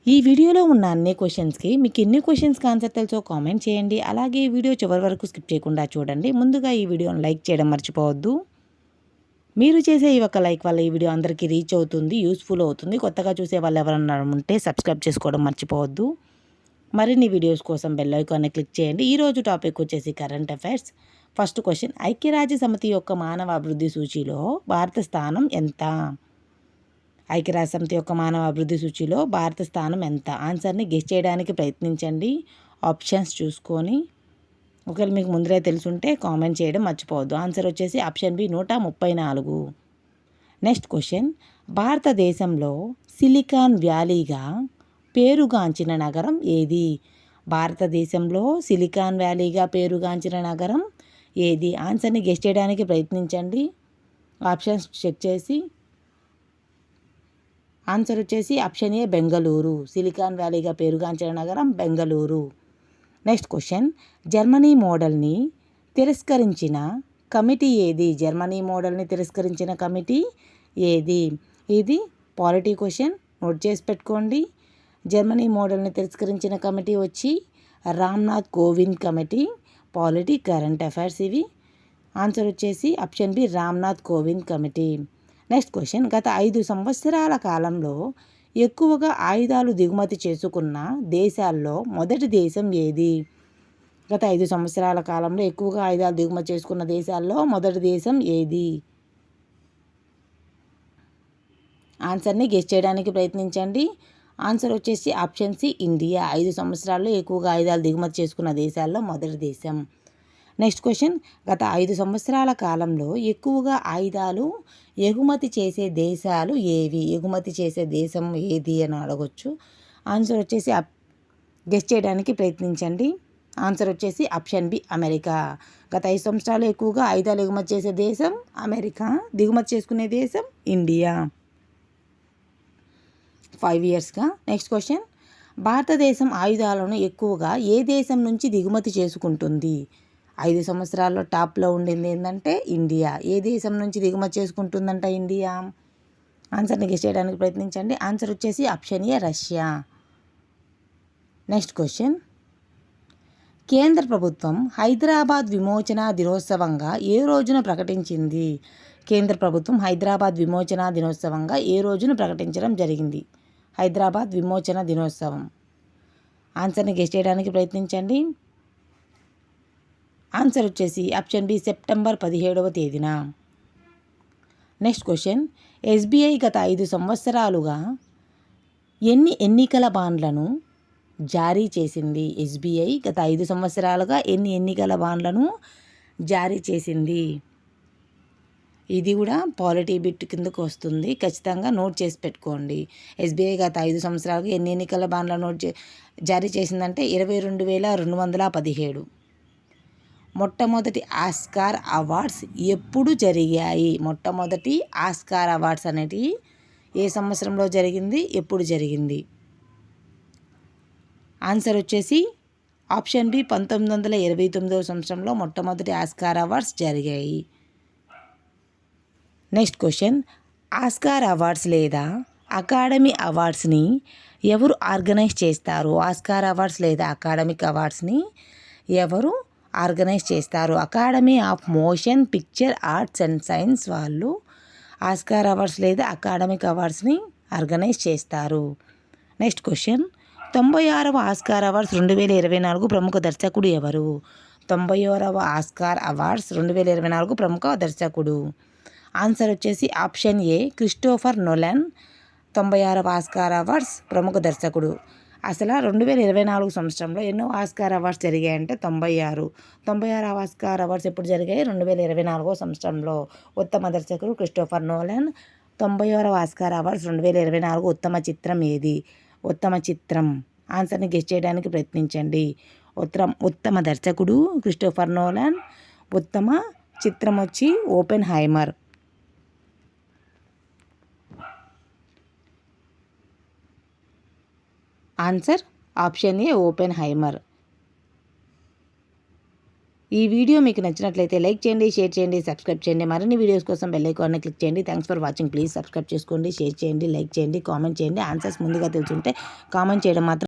ఈ వీడియోలో ఉన్న అన్ని క్వశ్చన్స్కి మీకు ఎన్ని క్వశ్చన్స్కి ఆన్సర్ తెలుసో కామెంట్ చేయండి. అలాగే ఈ వీడియో చివరి వరకు స్కిప్ చేయకుండా చూడండి. ముందుగా ఈ వీడియోని లైక్ చేయడం మర్చిపోవద్దు. మీరు చేసే ఈ ఒక లైక్ వల్ల ఈ వీడియో అందరికీ రీచ్ అవుతుంది, యూస్ఫుల్ అవుతుంది. కొత్తగా చూసే వాళ్ళు ఎవరన్నా ఉంటే సబ్స్క్రైబ్ చేసుకోవడం మర్చిపోవద్దు. మరిన్ని వీడియోస్ కోసం బెల్ ఐకాన్ని క్లిక్ చేయండి. ఈరోజు టాపిక్ వచ్చేసి కరెంట్ అఫైర్స్. ఫస్ట్ క్వశ్చన్, ఐక్యరాజ్య సమితి యొక్క మానవ అభివృద్ధి సూచీలో భారత స్థానం ఎంత? ఐక్యరాజ్యసమితి యొక్క మానవ అభివృద్ధి సూచీలో భారత స్థానం ఎంత? ఆన్సర్ని గెస్ చేయడానికి ప్రయత్నించండి. ఆప్షన్స్ చూసుకొని ఒకవేళ మీకు ముందరే తెలుసుంటే కామెంట్ చేయడం మర్చిపోవద్దు. ఆన్సర్ వచ్చేసి ఆప్షన్ బి 134. నెక్స్ట్ క్వశ్చన్, భారతదేశంలో సిలికాన్ వ్యాలీగా పేరుగాంచిన నగరం ఏది? భారతదేశంలో సిలికాన్ వ్యాలీగా పేరుగాంచిన నగరం ఏది? ఆన్సర్ని గెస్ చేయడానికి ప్రయత్నించండి. ఆప్షన్స్ చెక్ చేసి ఆన్సర్ వచ్చేసి ఆప్షన్ ఏ బెంగళూరు. సిలికాన్ వ్యాలీగా పేరుగాంచిన నగరం బెంగళూరు. నెక్స్ట్ క్వశ్చన్, జర్మనీ మోడల్ని తిరస్కరించిన కమిటీ ఏది? జర్మనీ మోడల్ని తిరస్కరించిన కమిటీ ఏది? ఇది పాలిటీ క్వశ్చన్, నోట్ చేసి పెట్టుకోండి. జర్మనీ మోడల్ని తిరస్కరించిన కమిటీ వచ్చి Ramnath Kovind committee. Polity, current affairs ఇవి. ఆన్సర్ వచ్చేసి option B Ramnath Kovind committee. Next question, గత 5 సంవత్సరాల కాలంలో ఎక్కువగా ఆయుధాలు దిగుమతి చేసుకున్న దేశాల్లో మొదటి దేశం ఏది? గత 5 సంవత్సరాల కాలంలో ఎక్కువగా ఆయుధాలు దిగుమతి చేసుకున్న దేశాల్లో మొదటి దేశం ఏది? ఆన్సర్ని గెస్ చేయడానికి ప్రయత్నించండి. ఆన్సర్ వచ్చేసి ఆప్షన్ సి ఇండియా. 5 సంవత్సరాల్లో ఎక్కువగా ఆయుధాలు దిగుమతి చేసుకున్న దేశాల్లో మొదటి దేశం. నెక్స్ట్ క్వశ్చన్, గత 5 సంవత్సరాల కాలంలో ఎక్కువగా ఆయుధాలు ఎగుమతి చేసే దేశాలు ఏవి? ఎగుమతి చేసే దేశం ఏది అని అడగొచ్చు. ఆన్సర్ వచ్చేసి గెస్ చేయడానికి ప్రయత్నించండి. ఆన్సర్ వచ్చేసి ఆప్షన్ బి అమెరికా. గత 5 సంవత్సరాలు ఎక్కువగా ఆయుధాలు ఎగుమతి చేసే దేశం అమెరికా, దిగుమతి చేసుకునే దేశం ఇండియా. 5 ఇయర్స్గా. నెక్స్ట్ క్వశ్చన్, భారతదేశం ఆయుధాలను ఎక్కువగా ఏ దేశం నుంచి దిగుమతి చేసుకుంటుంది? 5 సంవత్సరాల్లో టాప్లో ఉండింది ఏంటంటే ఇండియా. ఏ దేశం నుంచి దిగుమతి చేసుకుంటుందంట ఇండియా? ఆన్సర్ని గెస్ చేయడానికి ప్రయత్నించండి. ఆన్సర్ వచ్చేసి ఆప్షన్ ఏ రష్యా. నెక్స్ట్ క్వశ్చన్, కేంద్ర ప్రభుత్వం హైదరాబాద్ విమోచన దినోత్సవంగా ఏ రోజున ప్రకటించింది? కేంద్ర ప్రభుత్వం హైదరాబాద్ విమోచన దినోత్సవంగా ఏ రోజున ప్రకటించడం జరిగింది? హైదరాబాద్ విమోచన దినోత్సవం. ఆన్సర్ని గెస్ చేయడానికి ప్రయత్నించండి. ఆన్సర్ వచ్చేసి ఆప్షన్ బి సెప్టెంబర్ 17వ తేదీన. నెక్స్ట్ క్వశ్చన్, ఎస్బీఐ గత 5 సంవత్సరాలుగా ఎన్ని ఎన్నికల బాండ్లను జారీ చేసింది? ఎస్బీఐ గత 5 సంవత్సరాలుగా ఎన్ని ఎన్నికల బాండ్లను జారీ చేసింది? ఇది కూడా పాలిటీ బిట్ కిందకు వస్తుంది, ఖచ్చితంగా నోట్ చేసి పెట్టుకోండి. ఎస్బీఐ గత 5 సంవత్సరాలుగా ఎన్ని ఎన్నికల బాండ్లను జారీ చేసిందంటే 22,217. మొట్టమొదటి ఆస్కార్ అవార్డ్స్ ఎప్పుడు జరిగాయి? మొట్టమొదటి ఆస్కార్ అవార్డ్స్ అనేటివి ఏ సంవత్సరంలో జరిగింది, ఎప్పుడు జరిగింది? ఆన్సర్ వచ్చేసి ఆప్షన్ బి 1929వ సంవత్సరంలో మొట్టమొదటి ఆస్కార్ అవార్డ్స్ జరిగాయి. నెక్స్ట్ క్వశ్చన్, ఆస్కార్ అవార్డ్స్ లేదా అకాడమీ అవార్డ్స్ని ఎవరు ఆర్గనైజ్ చేస్తారు? ఆస్కార్ అవార్డ్స్ లేదా అకాడమిక్ అవార్డ్స్ని ఎవరు ఆర్గనైజ్ చేస్తారు? Academy of motion picture arts and science వాళ్ళు ఆస్కార్ అవార్డ్స్ లేదా అకాడమిక్ అవార్డ్స్ని ఆర్గనైజ్ చేస్తారు. నెక్స్ట్ క్వశ్చన్, 96వ ఆస్కార్ అవార్డ్స్ 2024 ప్రముఖ దర్శకుడు ఎవరు? 96వ ఆస్కార్ అవార్డ్స్ 2024 ప్రముఖ దర్శకుడు. ఆన్సర్ వచ్చేసి ఆప్షన్ ఏ క్రిస్టోఫర్ నోలన్. 96వ ఆస్కార్ అవార్డ్స్ ప్రముఖ దర్శకుడు. అసలు 2024 సంవత్సరంలో ఎన్నో ఆస్కార్ అవార్డ్స్ జరిగాయంటే 96. 96వ ఆస్కార్ అవార్డ్స్ ఎప్పుడు జరిగాయి? 2024 సంవత్సరంలో. ఉత్తమ దర్శకుడు క్రిస్టోఫర్ నోలన్. 96వ ఆస్కార్ అవార్డ్స్ 2024 ఉత్తమ చిత్రం ఏది? ఉత్తమ చిత్రం. ఆన్సర్ని గెస్ చేయడానికి ప్రయత్నించండి. ఉత్తమ దర్శకుడు క్రిస్టోఫర్ నోలన్. ఉత్తమ చిత్రం వచ్చి Oppenheimer. Answer option A Oppenheimer. ఈ వీడియో మీకు నచ్చినట్లయితే లైక్ చేయండి, షేర్ చేయండి, సబ్స్క్రైబ్ చేయండి. మరిన్ని వీడియోస్ కోసం బెల్ ఐకాన్ని క్లిక్ చేయండి. Thanks for watching. Please subscribe చేసుకోండి, షేర్ చేయండి, లైక్ చేయండి, కామెంట్ చేయండి. ఆన్సర్స్ ముందుగా తెలుసుంటే కామెంట్ చేయడం మాత్రం